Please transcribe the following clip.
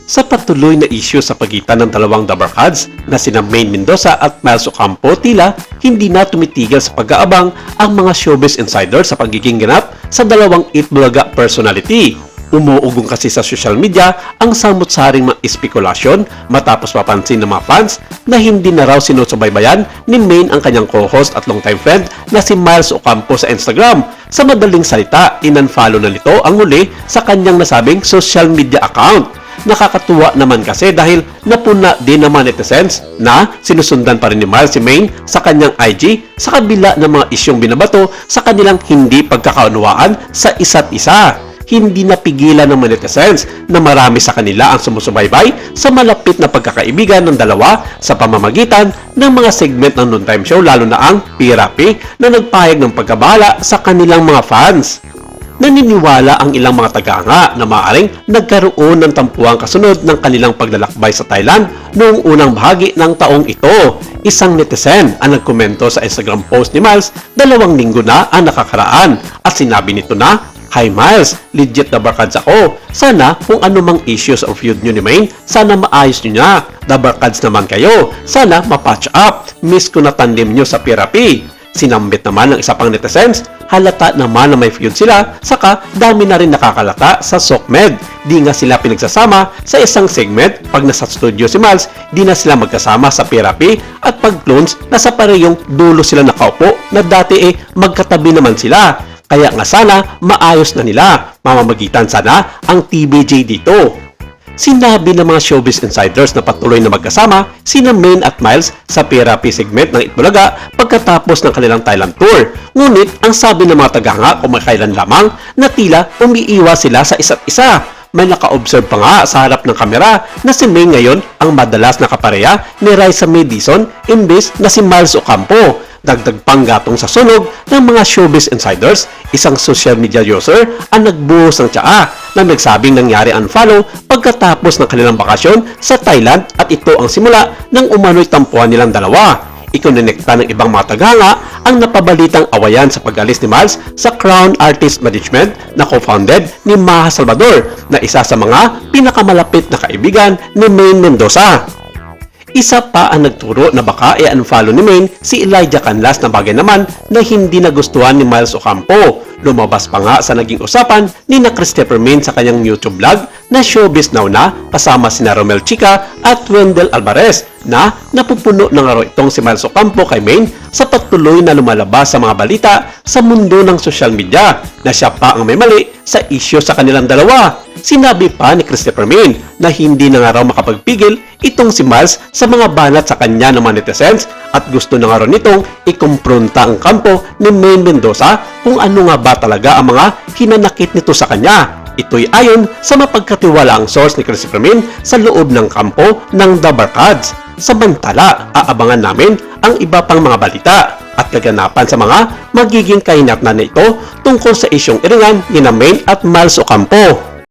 Sa patuloy na issue sa pagitan ng dalawang dabarkads na sina Maine Mendoza at Miles Ocampo, tila hindi na tumitigil sa pag-aabang ang mga showbiz insiders sa pagiging ganap sa dalawang Itbulaga personality. Umuugong kasi sa social media ang samut-saring mga espekulasyon matapos mapansin ng mga fans na hindi na raw sinusubaybayan ni Maine ang kanyang co-host at longtime friend na si Miles Ocampo sa Instagram. Sa madaling salita, in-unfollow na nito ang huli sa kanyang nasabing social media account. Nakakatuwa naman kasi dahil napuna din ng mga netizens na sinusundan pa rin ni Miles si Maine sa kanyang IG sa kabila ng mga isyong binabato sa kanilang hindi pagkakaunawaan sa isa't isa. Hindi napigilan ng mga netizens na marami sa kanila ang sumusubaybay sa malapit na pagkakaibigan ng dalawa sa pamamagitan ng mga segment ng noontime show, lalo na ang PRP na nagpahayag ng pagkabahala sa kanilang mga fans. Naniniwala ang ilang mga tagahanga na maaaring nagkaroon ng tampuang kasunod ng kanilang paglalakbay sa Thailand noong unang bahagi ng taong ito. Isang netizen ang nagkomento sa Instagram post ni Miles 2 linggo na ang nakakaraan at sinabi nito na, "Hi Miles, legit na barkads ako. Sana kung anumang issues or feud nyo ni Maine, sana maayos nyo niya. The barkads naman kayo. Sana mapatch up. Miss ko na tandem nyo sa PRP." Sinambit naman ng isa pang netizens, halata naman na may feud sila, saka dami na rin nakakalata sa SOCMED. Di nga sila pinagsasama sa isang segment, pag nasa studio si Miles, di na sila magkasama sa PRP at pag clones, nasa parehong dulo sila nakaupo na dati magkatabi naman sila. Kaya nga sana maayos na nila, mamamagitan sana ang TBJ dito. Sinabi ng mga showbiz insiders na patuloy na magkasama sina Maine at Miles sa PRP segment ng Itbulaga pagkatapos ng kanilang Thailand tour. Ngunit ang sabi ng mga tagahanga kumakailan lamang na tila umiiwas sila sa isa't isa. May naka-observe pa nga sa harap ng kamera na si Maine ngayon ang madalas nakapareha ni Raisa Madison imbes na si Miles Ocampo. Dagdag pang gatong sa sunog ng mga showbiz insiders, isang social media user ang nagbuhos ng tsaa na nagsabing nangyari unfollow pagkatapos ng kanilang bakasyon sa Thailand at ito ang simula ng umano'y tampuhan nilang dalawa. Ikonekta ng ibang mga tagahanga ang napabalitang awayan sa pag-alis ni Miles sa Crown Artist Management na co-founded ni Maha Salvador na isa sa mga pinakamalapit na kaibigan ni Maine Mendoza. Isa pa ang nagturo na baka i-unfollow ni Maine si Elijah Canlas na bagay naman na hindi nagustuhan ni Miles Ocampo. Lumabas pa nga sa naging usapan ni na Christopher Maine sa kanyang YouTube vlog na Showbiz Now na kasama sina Romel Chica at Wendell Alvarez na napupuno ng araw itong si Miles Ocampo kay Maine sa patuloy na lumalabas sa mga balita sa mundo ng social media na siya pa ang may mali sa isyu sa kanilang dalawa. Sinabi pa ni Christopher Maine na hindi na nga raw makapagpigil itong si Miles sa mga banat sa kanya ng mga netizens at gusto na nga raw nitong ikumpronta ang kampo ni Maine Mendoza kung ano nga ba talaga ang mga hinanakit nito sa kanya. Ito'y ayon sa mapagkatiwalaang source ni Christopher Maine sa loob ng kampo ng The Barkads. Samantala, aabangan namin ang iba pang mga balita at kaganapan sa mga magiging kahinatnan na ito tungkol sa isyong iringan ni Maine at Miles Ocampo.